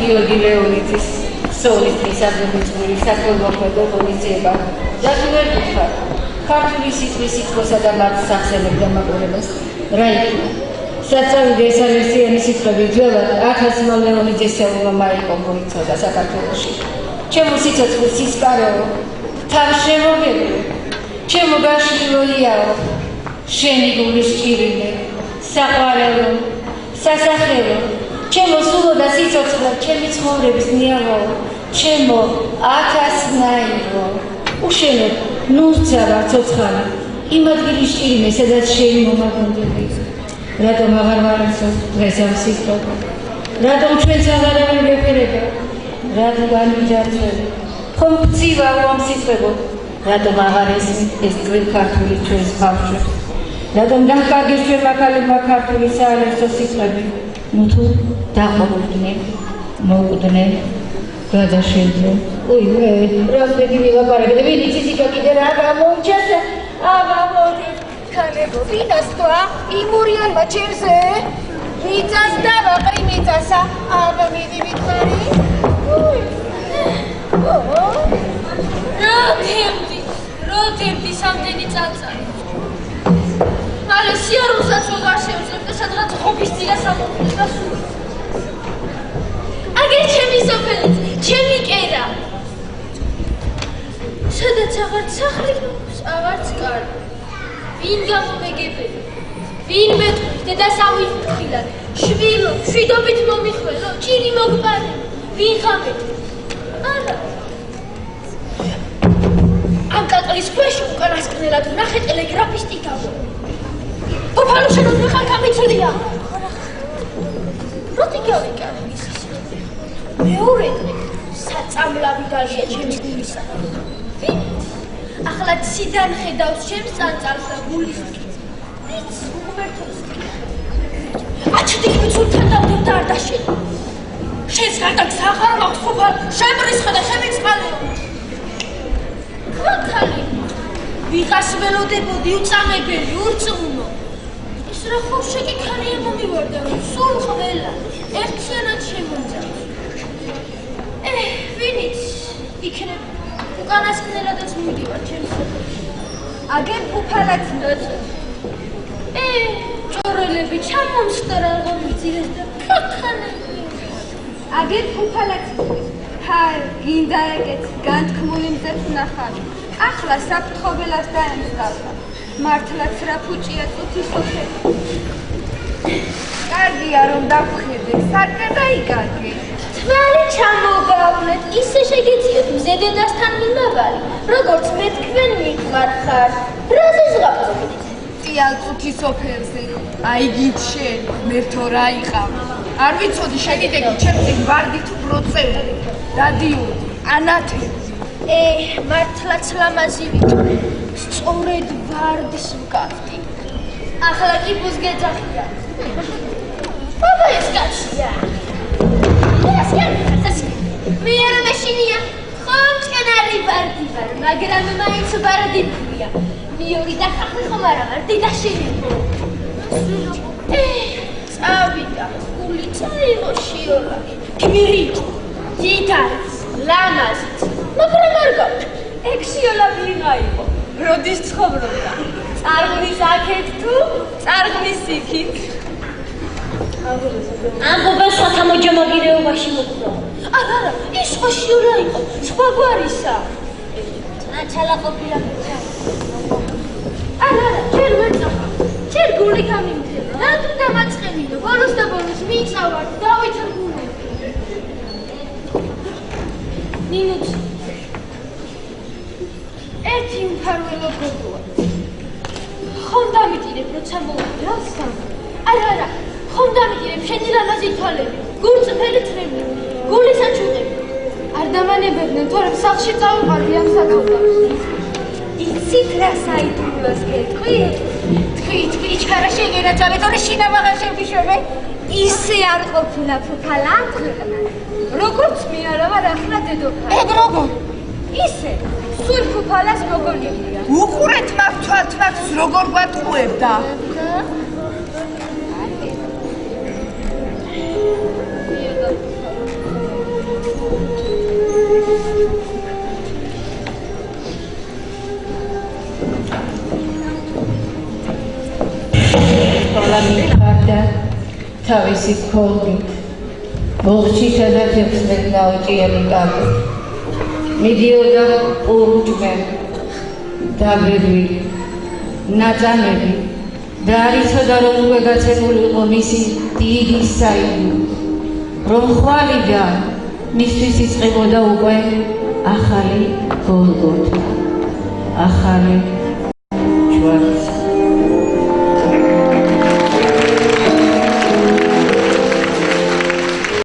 გიორგი ლეონიძის სოლისტის აღებითური საქველმოქმედო ღონისძიება და ვერ გითხრათ ქართული სიტყვის სიტყვასა და მათ სახსენებდა მაყურებელს რა იქნა საწავიდე ეს არესიანი სიტყვები ძველად 1000 ლეონიძეს სეულმა მაიკომ მოიცოდა საქართველოში ჩემო სიცოცხლის სისკარეო თან შემოგებო ჩემო გაშლილოიაო შენი გულის ჭირილე საყვარელო სასახელო ჩემო სულო და სიცოცხლე ჩემი ცხოვრების ნიავაო ჩემო 1000 ნაირო უშენოდ ნურცა ვარ ცოცხალი იმ ადგილის ჭირიმე სადაც შენი მომაგონდები რატომ აღარ ვარიცოთ დღეს ამ სიტყვები რატომ ჩვენც აღარავინ ვეფერება რადგან ვიჯარჯვები ხომ გწივაო ამ სიტყვებო რატომ აღარ ესმით ეს ძველ ქართული ჩვენს ბავშვებს რატომ დამკარგეს ჩვენმა ქალებმა ქართული საალერსო სიტყვები ნუ თუ დაყოლდნენ მოუყვდნენ გადაშენდნენ ой რამდენი ვილაპარაკეთ ვინ იცის იქა კიდე რა გამოიჩენს აბა მოდი ქალებო ვინასთვა იმურიანმა ჩემზე მიწას დავაყრი მიწასა აბა მიდი ვიტყვი როთემდი სამდენი წამწარი მალე სიარულსაც ვეღარ შევძლებ და სადღაც ხობის ძილა სამოქმედს გასული აგერ ჩემი სოფელიც ჩემი კერა სადაც აღარც სახლი აღარც კარი ვინ გამომეგებელი ვინ მეტყვის დედასავით ხილად შვილო შვიდობით მომიხველო ჭირი მოგყარე ვინ ხამეთ არა ამ კაკლის ქვეშ უკანასკნელად ვნახე ტელეგრაფისტი გამო უფალო შენო ხარ გამიცლია როდი გავიკარე ისის მეორე დღე საწამლავი დალია ჩემს გულისა ვინ ახლა ციდან ხედავს ჩემს წანწალს და გულის ვიც უღმერთობს აჩდიქ მიცურთან დავდებ არ დაშენ შენს გარდა აღარ მაქვს უფალ შემრისხა და შემიწყალეო ქაქალი ვიღას ველოდებოდი უწამებელი ურწმუნო ის რა ხორშეკი ქალია მომივარდა რომ სულ ყველა ერთიანად შემოძა ვინიც იქნებ უკანასკნელადაც მივდივარ ჩემს სოფელში აგერ უფალაც დაწვევ ჭორელები ჩამომსხდა რა მიწირეს და ქაქანები აგერ უფალაც ჰაი გინდა ეგეთ განთქმული მზებს ნახარ ახლა საფრთხობელას დაემსგავსა მართლაც რა ფუჭია წუთი სოფელი კარგია რომ დავხედე საქმე დაიგაგე თვალი ჩამოგავლეთ ისე შეგეციოთ მზე დედასთან მინდაბარი როგორც მე თქვენ მიყვარხარ რაზე ზღაპრობთ წიალ წუთი სოფელზე აი გით შენ მერთო რა იყავ არ ვიცოდი შეგიდეგი ჩემზე ვარდი თუ პროცენტი დადიოდი ანათები მართლაც ლამაზი ვიტყვი სწორედ ვარდის ვკავდი ახლა კი ბუზგეძახია აბა ეს კაცია მე არ მეშინია ხომ წკენარი ვარდი ვარ მაგრამ მაინც ვარდიფია მიორი და ხახი ხომ არა ვარ დედაშენი წავიდა გული წაიღო შიოლარი გმირიჭ დიდაც ლამაზიც მაგრამ არ გავჭ ექსიოლა ვიღა იყო როდის ცხოვრობდა წარღვნის აქეთ თუ წარღვნის იქით ამბობა სათამოჯამაგირეობაში მოკვდა არა ის ხო შიოლა იყო სხვა გვარისა ნაჩალა ყოფილა არა ჯერ ვეწახა ჯერ გული გამიმძება რა თუ დამაწყენინო ბოლოს და ბოლოს მიწავარ დავითრგუნე ნინუც ერთი მფარველო გოგოა ხომ დამიტირებ როცა მოვიდე რასთან არა ხომ დამიტირებ შენი ლამაზი თვალები გურწმელი წრემლი გულის აჩუყები არ დამანებებდნენ თორემ სახლში წავიყვანდი ამ საკავდავს იცით რა საიდუმლოს გეტყვი თქვი ჩქარა შეგენაძავე თორე შინამაღა შევიშვებე ისე არ ყოფილა ფუფალა ქვეყნა როგორც მე არა ვარ ახლა დედოფალი ეგ როგორ ისე სულ ფუფალას მოგონილია უყურეთ მაგ თვალს როგორ გვატყუებდა და თავისი ქოლგით ბოღჩითა და თეთრად ნაოჭიანი კაბით მიდიოდა ყურულჯმე დაგრილი ნაწამები და არ იცოდა რომ უკვე გაცემული იყო მისი დიდი საიდუმლო რომ ხვალიდან მისთვის იწყებოდა უკვე ახალი გოლგოთა ახალი